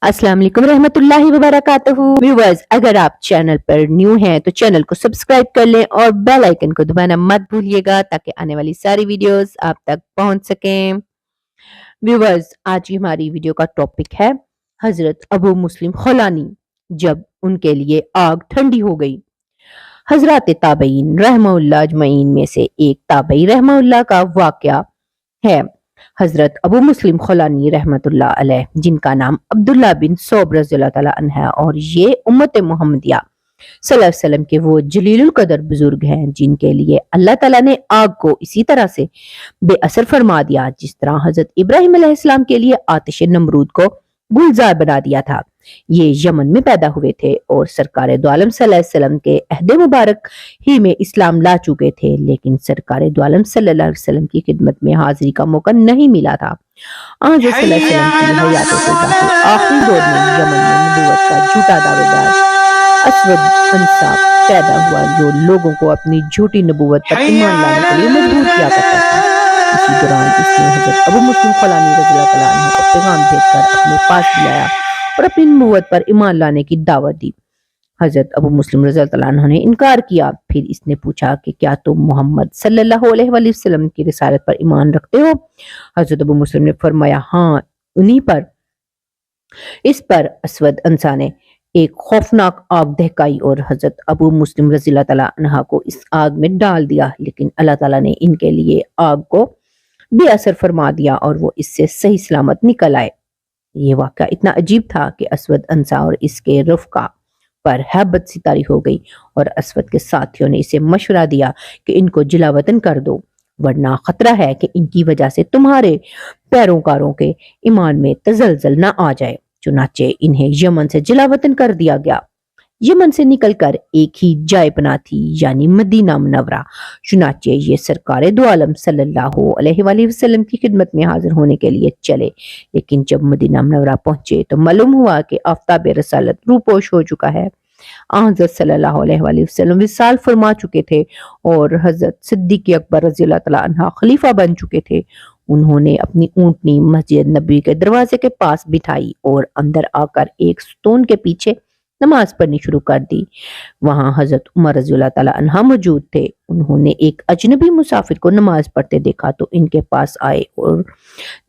अस्सलाम वालेकुम रहमतुल्लाहि व बरकातहू। व्यूअर्स, अगर आप चैनल पर न्यू हैं तो चैनल को सब्सक्राइब कर लें और बेल आइकन को दबाना मत भूलिएगा ताकि आने वाली सारी वीडियोस आप तक पहुंच सकें। व्यूअर्स, आज की हमारी वीडियो का टॉपिक है हजरत अबू मुस्लिम खौलानी, जब उनके लिए आग ठंडी हो गई। हजरत ताबईन रहमहुल्लाह अजमईन में से एक ताबई रहमहुल्लाह का वाकया है। हजरत अबू मुस्लिम खौलानी रहमतुल्लाह अलैह, जिनका नाम अब्दुल्ला बिन सौब रज़ियल्लाहु ताला अन्हु है, और ये उम्मत मोहम्मदिया सल्लल्लाहु अलैहि वसल्लम के वो जलीलुल कदर बुजुर्ग हैं जिनके लिए अल्लाह ताला ने आग को इसी तरह से बेअसर फरमा दिया जिस तरह हजरत इब्राहिम अलैहिस्सलाम के लिए आतिश नमरूद को गुलजार बना दिया था। ये यमन में पैदा हुए थे और सरकार दो आलम सल्लल्लाहु अलैहि वसल्लम के अहद मुबारक ही में इस्लाम ला चुके थे, लेकिन सरकार दो आलम सल्लल्लाहु अलैहि वसल्लम की खिदमत में हाजिरी का मौका नहीं मिला था। हज़रत सल्लल्लाहु अलैहि वसल्लम की हयात तैयबा के आखिरी दौर में यमन में नबूवत का झूठा दावेदार असवद अंसा पैदा हुआ, जो लोगों को अपनी झूठी नबूवत पर ईमान लाने के लिए मजबूर किया करता था। इसी दौरान इसने हजरत अबू मुस्लिम खौलानी रज़ियल्लाहु ताला अन्हु को पैगाम भेजकर अपने पास बुलाया और अपनी नबूवत पर ईमान लाने की दावत दी। हजरत अबू मुस्लिम रज़ियल्लाहु ताला अन्हु ने इनकार किया। फिर इसने पूछा कि क्या तुम मोहम्मद सल्लल्लाहु अलैहि वसल्लम की रिसालत पर ईमान रखते हो? हजरत अबू मुस्लिम ने फरमाया, हाँ, उन्हीं पर। इस पर असवद अंसा ने एक खौफनाक आग दहकाई और हजरत अबू मुस्लिम रज़ियल्लाहु ताला अन्हा को इस आग में डाल दिया, लेकिन अल्लाह ताला ने इनके लिए आग को बेअसर फरमा दिया और वो इससे सही सलामत निकल आए। ये वाक़या इतना अजीब था कि असवद अंसा और इसके रफ़्का पर हैबत सी तारी हो गई और असवद के साथियों ने इसे मशवरा दिया कि इनको जिलावतन कर दो, वरना खतरा है कि इनकी वजह से तुम्हारे पैरोकारों के ईमान में तजलजल न आ जाए। चुनाचे इन्हें यमन से जिलावतन कर दिया गया। यमन से निकलकर एक ही जाय बना थी, यानी मदीना मुनव्वरा। चुनाचे ये सरकार दो आलम सल्लल्लाहु अलैहि वसल्लम की खिदमत में हाजिर होने के लिए चले, लेकिन जब मदीना मुनव्वरा पहुंचे तो मालूम हुआ कि आफताब रसालत रूपोश हो चुका है। हज़रत सल्लल्लाहु अलैहि वसल्लम विसाल फरमा चुके थे और हजरत सिद्दीक़ अकबर रज़ियल्लाहु ताला अन्हा खलीफा बन चुके थे। उन्होंने अपनी ऊंटनी मस्जिद नबी के दरवाजे के पास बिठाई और अंदर आकर एक स्टोन के पीछे नमाज पढ़नी शुरू कर दी। वहां हजरत उमर रज़ियल्लाहु ताला अन्हा मौजूद थे। उन्होंने एक अजनबी मुसाफिर को नमाज पढ़ते देखा तो इनके पास आए और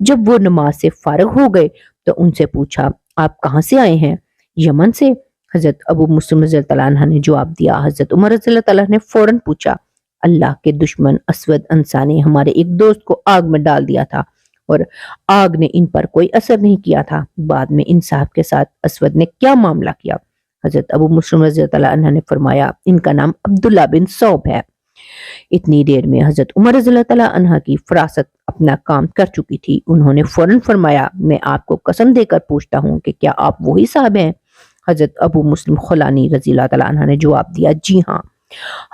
जब वो नमाज से फारिग हो गए तो उनसे पूछा, आप कहाँ से आए हैं? यमन से। हजरत अबू मुस्लिम रज़ियल्लाहु ताला अन्हा ने जवाब दिया। हजरत उमर रज़ियल्लाहु ताला ने फौरन पूछा, अल्लाह के दुश्मन असवद अंसा ने हमारे एक दोस्त को आग में डाल दिया था और आग ने इन पर कोई असर नहीं किया था। बाद में इन साहब के साथ असवद ने क्या मामला किया? हजरत अबू मुस्लिम रज़ियल्लाहु ताला अन्हु ने फरमाया, इनका नाम अब्दुल्ला बिन सौब है। इतनी देर में हजरत उमर रज़ियल्लाहु ताला अन्हु की फरासत अपना काम कर चुकी थी। उन्होंने फौरन फरमाया, मैं आपको कसम देकर पूछता हूँ कि क्या आप वही साहब हैं? हजरत अबू मुस्लिम खौलानी रज़ियल्लाहु ताला अन्हु ने जवाब दिया, जी हाँ।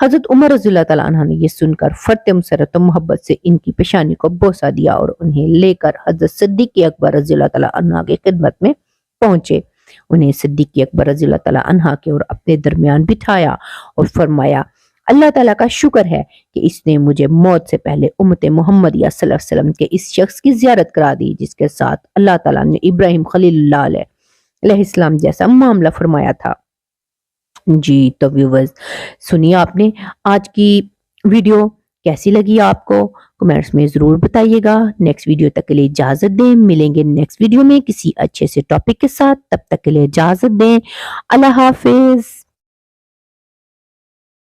हजरत उमर रज़ियल्लाहु ताला अन्हु ने यह सुनकर फर्त मसरत मोहब्बत से इनकी पेशानी को बोसा दिया और उन्हें लेकर हजरत सिद्दीक़ अकबर रज़ियल्लाहु ताला अन्हु की खिदमत में पहुंचे। उन्हें सिद्दीक़ अकबर रज़ियल्लाहु ताला अन्हु के और अपने दरमियान बिठाया और फरमाया, अल्लाह ताला का शुक्र है कि इसने मुझे मौत से पहले उम्मत मोहम्मदिया सल्लल्लाहु अलैहि वसल्लम के इस शख्स की ज़ियारत करा दी जिसके साथ अल्लाह ताला ने इब्राहिम खलीलुल्लाह अलैहिस्सलाम जैसा मामला फरमाया था। जी तो व्यूअर्स, सुनिए आपने आज की वीडियो कैसी लगी आपको? कमेंट्स में जरूर बताइएगा। नेक्स्ट वीडियो तक के लिए इजाजत दें। मिलेंगे नेक्स्ट वीडियो में किसी अच्छे से टॉपिक के साथ। तब तक के लिए इजाजत दें। अल्लाह हाफिज।